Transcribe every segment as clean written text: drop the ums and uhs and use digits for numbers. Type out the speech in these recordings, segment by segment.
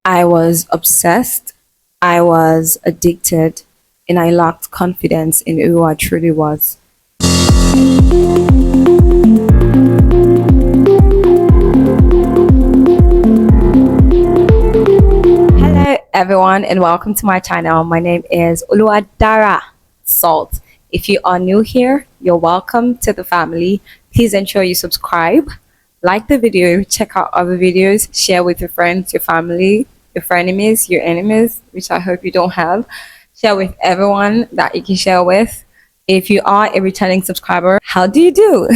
I was obsessed, I was addicted, and I lacked confidence in who I truly was. Hello, everyone, and welcome to my channel. My name is Oluwadara Salt. If you are new here, you're welcome to the family. Please ensure you subscribe, like the video, check out other videos, share with your friends, your family, your frenemies, your enemies, which I hope you don't have. Share with everyone that you can share with. If you are a returning subscriber, how do you do?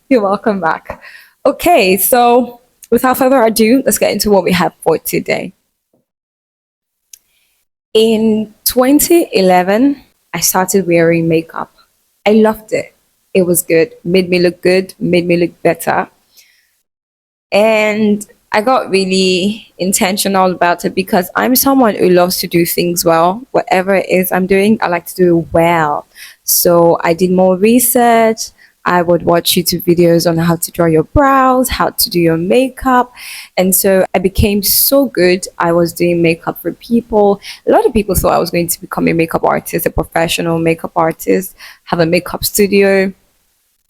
You're welcome back. Okay, so without further ado, let's get into what we have for today. In 2011, I started wearing makeup. I loved it. It was good, made me look good, made me look better. And I got really intentional about it because I'm someone who loves to do things well. Whatever it is I'm doing, I like to do it well. So I did more research. I would watch YouTube videos on how to draw your brows, how to do your makeup. And so I became so good. I was doing makeup for people. A lot of people thought I was going to become a makeup artist, a professional makeup artist, have a makeup studio,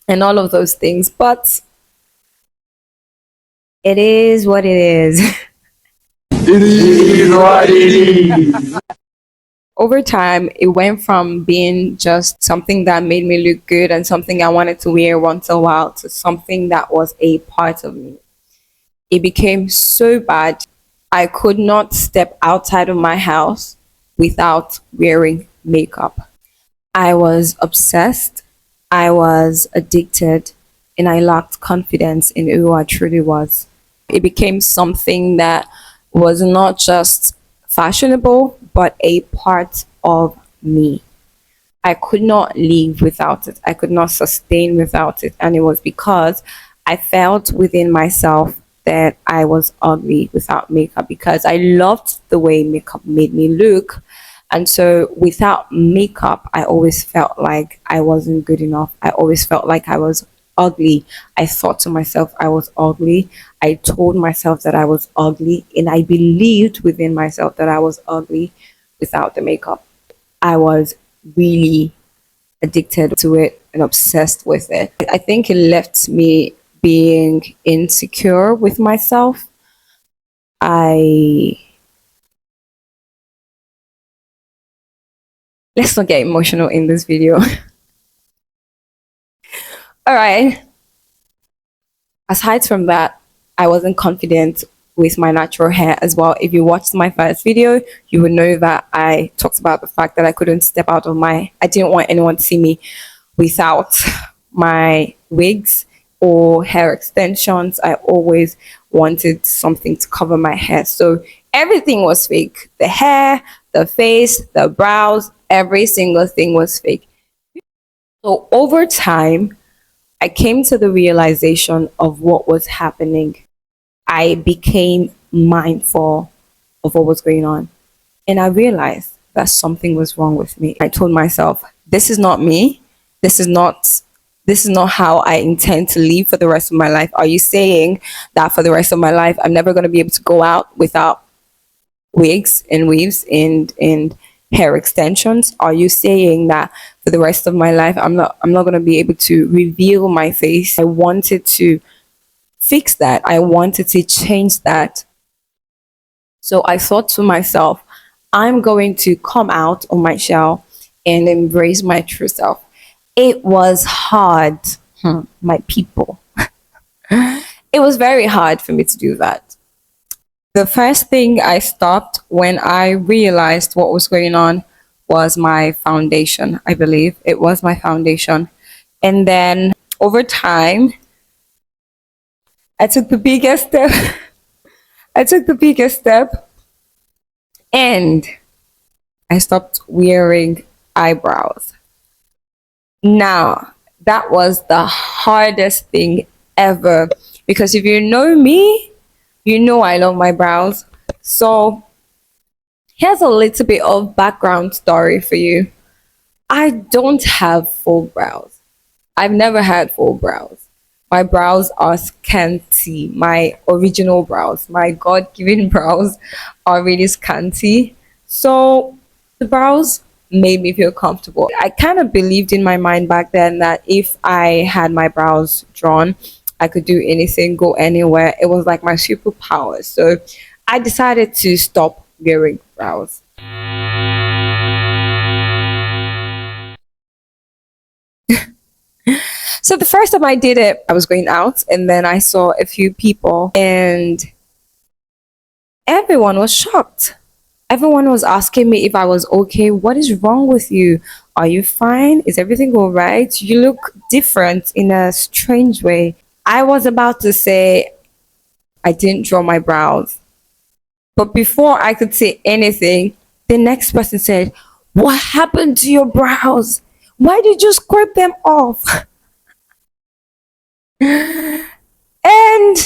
and all of those things. But it is what it is. It is what it is. Over time, it went from being just something that made me look good and something I wanted to wear once in a while to something that was a part of me. It became so bad, I could not step outside of my house without wearing makeup. I was obsessed, I was addicted, and I lacked confidence in who I truly was. It became something that was not just fashionable, but a part of me. I could not live without it. I could not sustain without it. And it was because I felt within myself that I was ugly without makeup because I loved the way makeup made me look. And so without makeup, I always felt like I wasn't good enough. I always felt like I was ugly. I thought to myself I was ugly. I told myself that I was ugly, and I believed within myself that I was ugly without the makeup. I was really addicted to it and obsessed with it. I think it left me being insecure with myself. I Let's not get emotional in this video. All right. Aside from that, I wasn't confident with my natural hair as well. If you watched my first video, you would know that I talked about the fact that I couldn't step out of I didn't want anyone to see me without my wigs or hair extensions. I always wanted something to cover my hair. So everything was fake. The hair, the face, the brows, every single thing was fake. So over time, I came to the realization of what was happening. I became mindful of what was going on. And I realized that something was wrong with me. I told myself, this is not me. This is not how I intend to live for the rest of my life. Are you saying that for the rest of my life I'm never going to be able to go out without wigs and weaves and hair extensions? Are you saying that for the rest of my life I'm not going to be able to reveal my face? I wanted to fix that. I wanted to change that. So I thought to myself, I'm going to come out of my shell and embrace my true self. It was hard, my people. It was very hard for me to do that. The first thing I stopped when I realized what was going on was my foundation. I believe it was my foundation. And then over time, I took the biggest step. I took the biggest step and I stopped wearing eyebrows. Now, that was the hardest thing ever because if you know me, you know I love my brows. So here's a little bit of background story for you. I don't have full brows. I've never had full brows. My brows are scanty. My original brows, my God given brows, are really scanty. So the brows made me feel comfortable. I kind of believed in my mind back then that if I had my brows drawn, I could do anything, go anywhere. It was like my superpower. So I decided to stop wearing brows. So the first time I did it, I was going out and then I saw a few people and everyone was shocked. Everyone was asking me if I was okay. What is wrong with you? Are you fine? Is everything all right? You look different in a strange way. I was about to say I didn't draw my brows. But before I could say anything, the next person said, "What happened to your brows? Why did you scrape them off?" And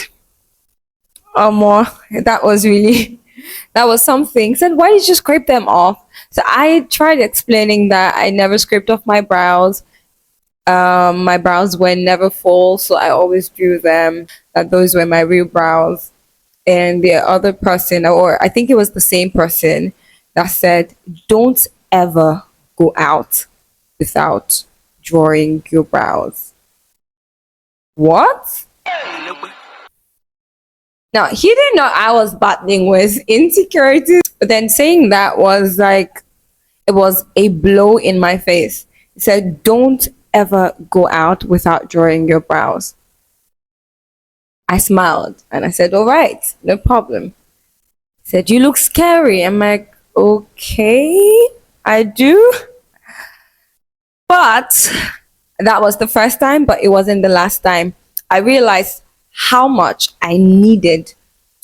more, that was really that was something. Said, "Why did you scrape them off?" So I tried explaining that I never scraped off my brows. My brows were never full, so I always drew them. That those were my real brows. And the other person, or I think it was the same person, that said, "Don't ever go out without drawing your brows." What? Now, he didn't know I was battling with insecurities, but then saying that was like, it was a blow in my face. He said, "Don't ever go out without drawing your brows." I smiled and I said, "All right, no problem." He said, "You look scary." I'm like, "Okay, I do." But that was the first time, but it wasn't the last time. I realized how much I needed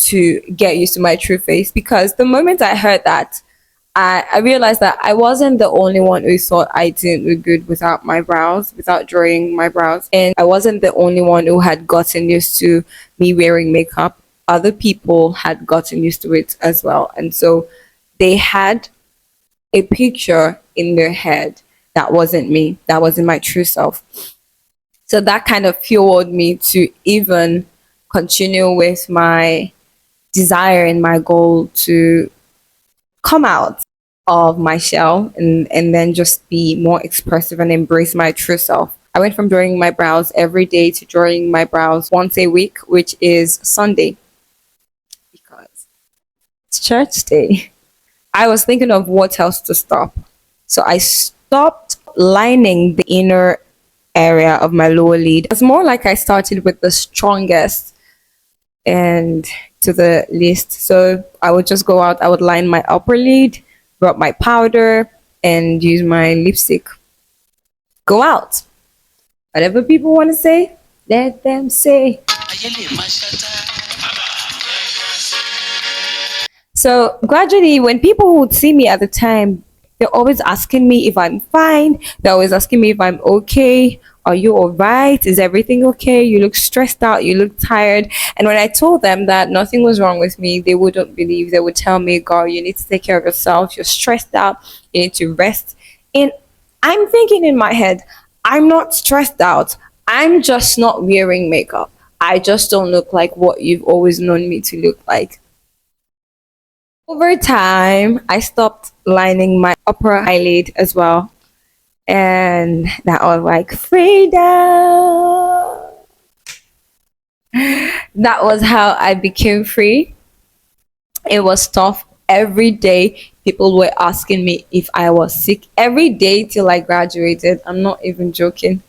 to get used to my true face because the moment I heard that, I realized that I wasn't the only one who thought I didn't look good without my brows, without drawing my brows. And I wasn't the only one who had gotten used to me wearing makeup. Other people had gotten used to it as well. And so they had a picture in their head that wasn't me, that wasn't my true self. So that kind of fueled me to even continue with my desire and my goal to come out of my shell and then just be more expressive and embrace my true self. I went from drawing my brows every day to drawing my brows once a week, which is Sunday, because it's church day. I was thinking of what else to stop. So I stopped lining the inner area of my lower lid. It's more like I started with the strongest and to the least. So I would just go out, I would line my upper lid, rub my powder, and use my lipstick. Go out. Whatever people want to say, let them say. So gradually, when people would see me at the time, they're always asking me if I'm fine. They're always asking me if I'm okay. Are you all right? Is everything okay? You look stressed out. You look tired. And when I told them that nothing was wrong with me, they wouldn't believe. They would tell me, "Girl, you need to take care of yourself. You're stressed out. You need to rest." And I'm thinking in my head, I'm not stressed out. I'm just not wearing makeup. I just don't look like what you've always known me to look like. Over time, I stopped lining my upper eyelid as well. And that was like freedom. That was how I became free. It was tough. Every day, people were asking me if I was sick. Every day till I graduated. I'm not even joking.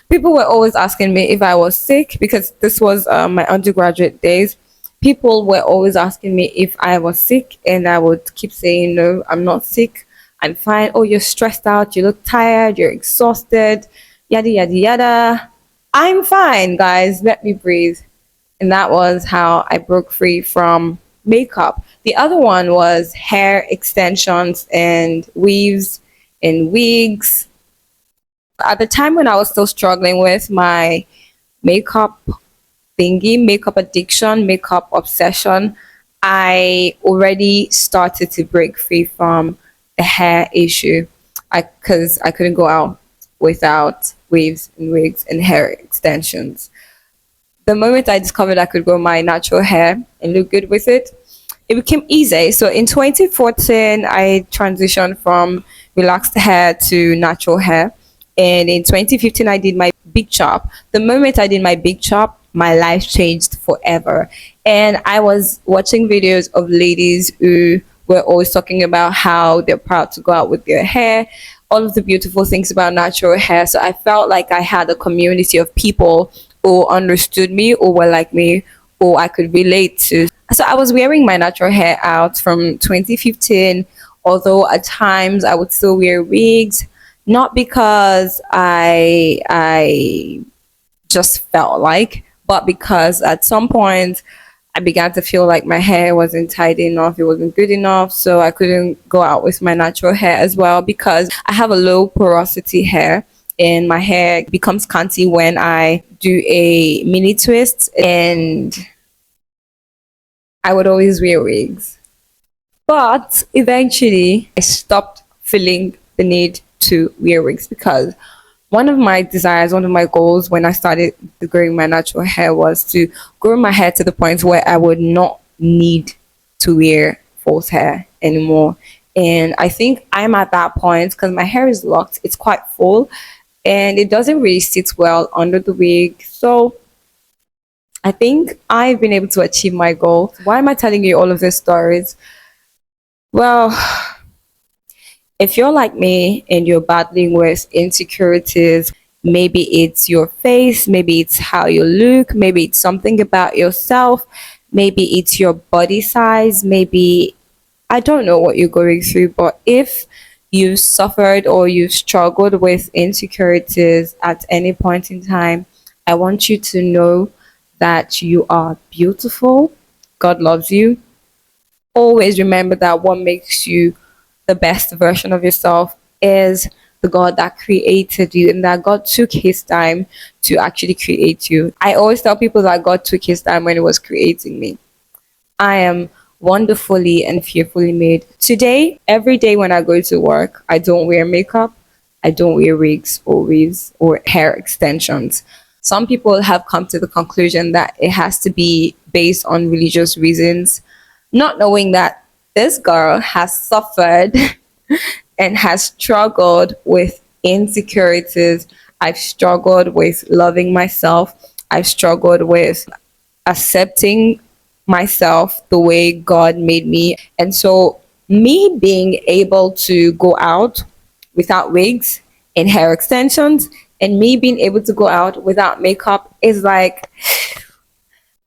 People were always asking me if I was sick because this was my undergraduate days. People were always asking me if I was sick, and I would keep saying, "No, I'm not sick. I'm fine." "Oh, you're stressed out. You look tired. You're exhausted. Yada, yada, yada." I'm fine, guys. Let me breathe. And that was how I broke free from makeup. The other one was hair extensions and weaves and wigs. At the time when I was still struggling with my makeup thingy, makeup addiction, makeup obsession, I already started to break free from the hair issue. Because I couldn't go out without weaves and wigs and hair extensions. The moment I discovered I could grow my natural hair and look good with it became easy. So in 2014, I transitioned from relaxed hair to natural hair. And in 2015, I did my big chop. The moment I did my big chop, my life changed forever. And I was watching videos of ladies who were always talking about how they're proud to go out with their hair, all of the beautiful things about natural hair. So I felt like I had a community of people who understood me, or were like me, who I could relate to. So I was wearing my natural hair out from 2015, although at times I would still wear wigs, not because I just felt like, but because at some point I began to feel like my hair wasn't tidy enough, it wasn't good enough, so I couldn't go out with my natural hair as well because I have a low porosity hair and my hair becomes scanty when I do a mini twist, and I would always wear wigs. But eventually, I stopped feeling the need to wear wigs because one of my desires, one of my goals when I started growing my natural hair was to grow my hair to the point where I would not need to wear false hair anymore. And I think I'm at that point because my hair is locked, it's quite full, and it doesn't really sit well under the wig. So I think I've been able to achieve my goal. Why am I telling you all of these stories? Well, if you're like me and you're battling with insecurities, maybe it's your face, maybe it's how you look, maybe it's something about yourself, maybe it's your body size, maybe I don't know what you're going through, but if you've suffered or you've struggled with insecurities at any point in time, I want you to know that you are beautiful. God loves you. Always remember that what makes you the best version of yourself is the God that created you, and that God took his time to actually create you. I always tell people that God took his time when he was creating me. I am wonderfully and fearfully made. Today, every day when I go to work, I don't wear makeup, I don't wear wigs or weaves or hair extensions. Some people have come to the conclusion that it has to be based on religious reasons, not knowing that this girl has suffered and has struggled with insecurities. I've struggled with loving myself. I've struggled with accepting myself the way God made me. And so, me being able to go out without wigs and hair extensions, and me being able to go out without makeup is like,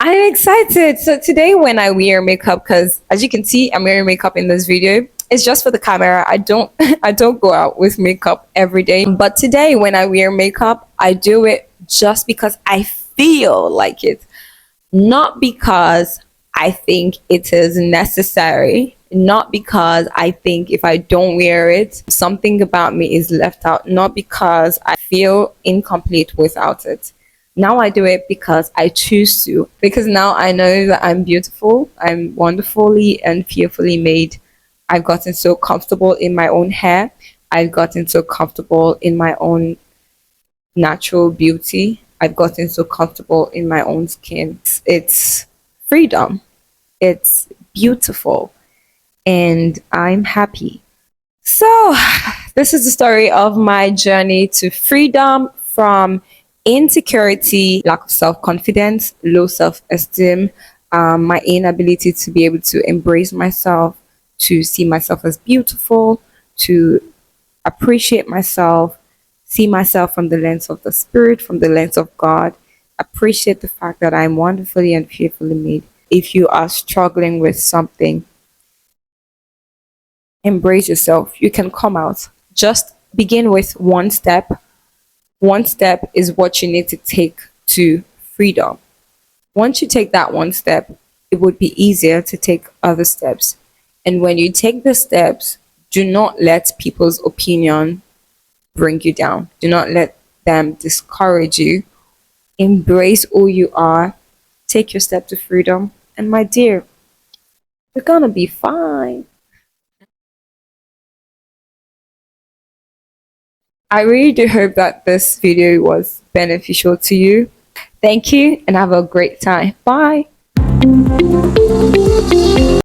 I'm excited. So today when I wear makeup, because as you can see, I'm wearing makeup in this video. It's just for the camera. I don't I don't go out with makeup every day. But today when I wear makeup, I do it just because I feel like it, not because I think it is necessary, not because I think if I don't wear it, something about me is left out, not because I feel incomplete without it. Now I do it because I choose to, because now I know that I'm beautiful, I'm wonderfully and fearfully made. I've gotten so comfortable in my own hair, I've gotten so comfortable in my own natural beauty. I've gotten so comfortable in my own skin. It's freedom. It's beautiful. And I'm happy. So, this is the story of my journey to freedom from insecurity, lack of self confidence, low self esteem, my inability to be able to embrace myself, to see myself as beautiful, to appreciate myself, see myself from the lens of the Spirit, from the lens of God, appreciate the fact that I'm wonderfully and fearfully made. If you are struggling with something, embrace yourself. You can come out. Just begin with one step. One step is what you need to take to freedom. Once you take that one step, it would be easier to take other steps. And when you take the steps, do not let people's opinion bring you down. Do not let them discourage you. Embrace who you are. Take your step to freedom. And my dear, you're gonna be fine. I really do hope that this video was beneficial to you. Thank you and have a great time. Bye.